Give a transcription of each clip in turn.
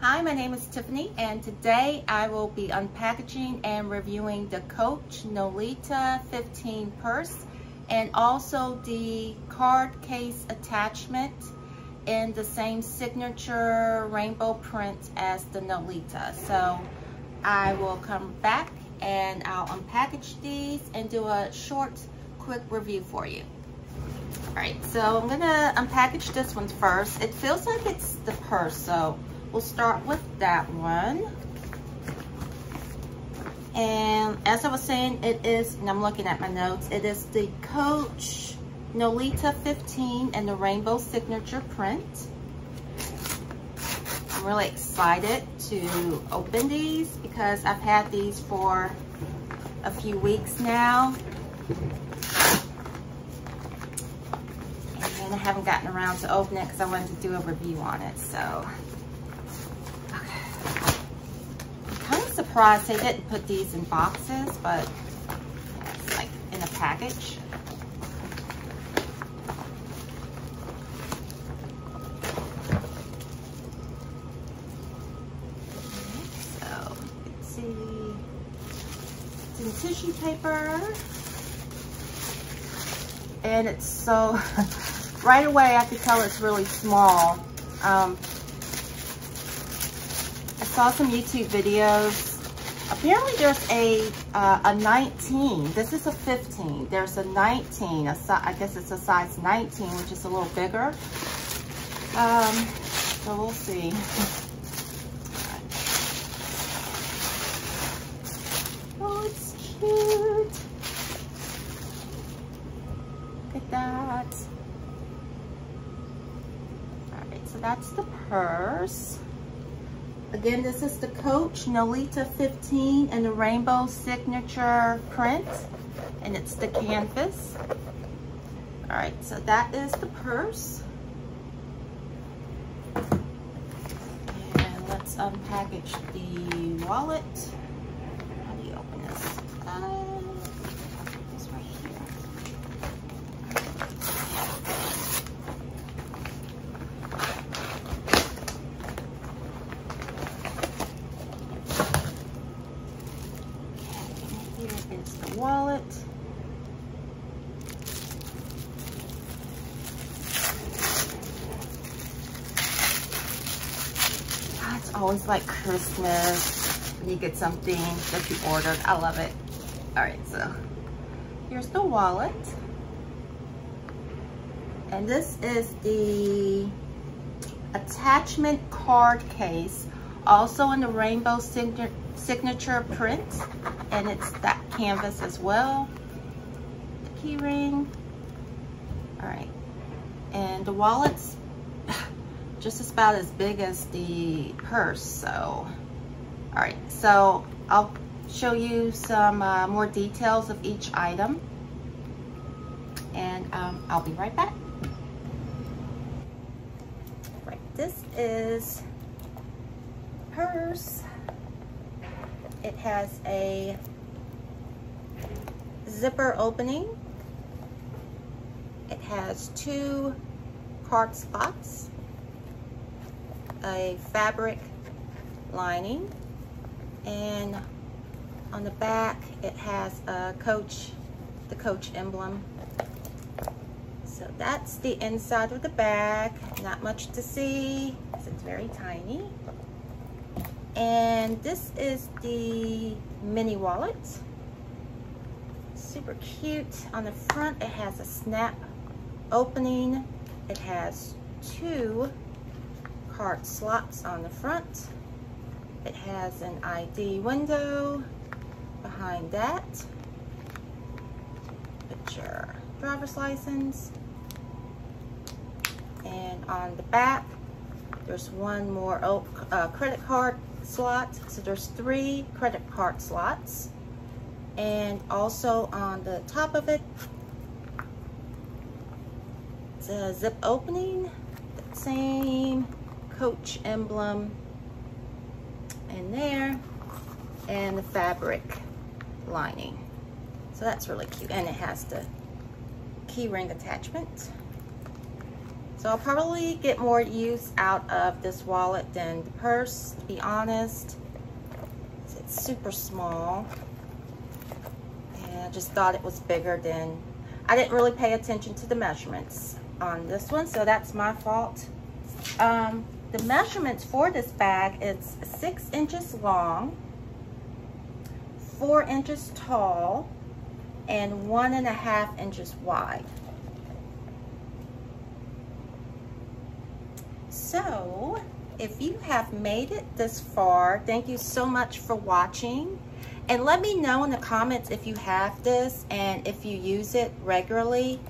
Hi, my name is Tiffany, and today I will be unpackaging and reviewing the Coach Nolita 15 purse and also the card case attachment in the same signature rainbow print as the Nolita. So I will come back and I'll unpackage these and do a short, quick review for you. All right, so I'm gonna unpackage this one first. It feels like it's the purse, so we'll start with that one. And as I was saying, it is, and I'm looking at my notes, it is the Coach Nolita 15 and the rainbow signature print. I'm really excited to open these because I've had these for a few weeks now. And I haven't gotten around to open it because I wanted to do a review on it, so. Surprised they didn't put these in boxes, but it's like in a package. So let's see, it's in tissue paper, and it's so right away I could tell it's really small. I saw some YouTube videos. Apparently there's a 19. This is a 15. There's a 19. I guess it's a size 19, which is a little bigger. So we'll see. Oh, it's cute. Look at that. All right, so that's the purse. Again, this is the Coach Nolita 15 and the rainbow signature print, and it's the canvas. All right, so that is the purse. And let's unpackage the wallet. How do you open this? It's right here. Is the wallet. It's always like Christmas when you get something that you ordered. I love it. All right, so here's the wallet. And this is the attachment card case, also in the rainbow signature print, and it's that canvas as well. The key ring. All right, and the wallet's just about as big as the purse. So, all right, so I'll show you some more details of each item, and I'll be right back. Right, this is purse. It has a zipper opening. It has 2 card slots, a fabric lining, and on the back it has a the Coach emblem. So that's the inside of the bag. Not much to see because it's very tiny. And this is the mini wallet. Super cute. On the front, it has a snap opening. It has 2 card slots on the front. It has an ID window behind that. Put your driver's license. And on the back, there's one more credit card slot. So there's 3 credit card slots, and also on the top of it, it's a zip opening, the same Coach emblem in there, and the fabric lining. So that's really cute, and it has the key ring attachment. So I'll probably get more use out of this wallet than the purse, to be honest. It's super small. And I just thought it was bigger than, I didn't really pay attention to the measurements on this one, so that's my fault. The measurements for this bag, it's 6 inches long, 4 inches tall, and 1.5 inches wide. So if you have made it this far, thank you so much for watching. And let me know in the comments if you have this and if you use it regularly.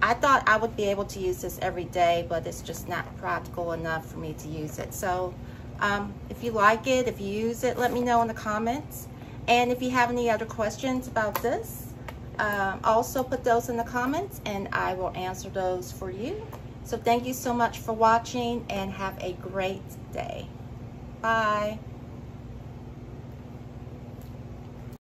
I thought I would be able to use this every day, but it's just not practical enough for me to use it. So if you like it, if you use it, let me know in the comments. And if you have any other questions about this, also put those in the comments and I will answer those for you. So thank you so much for watching and have a great day. Bye.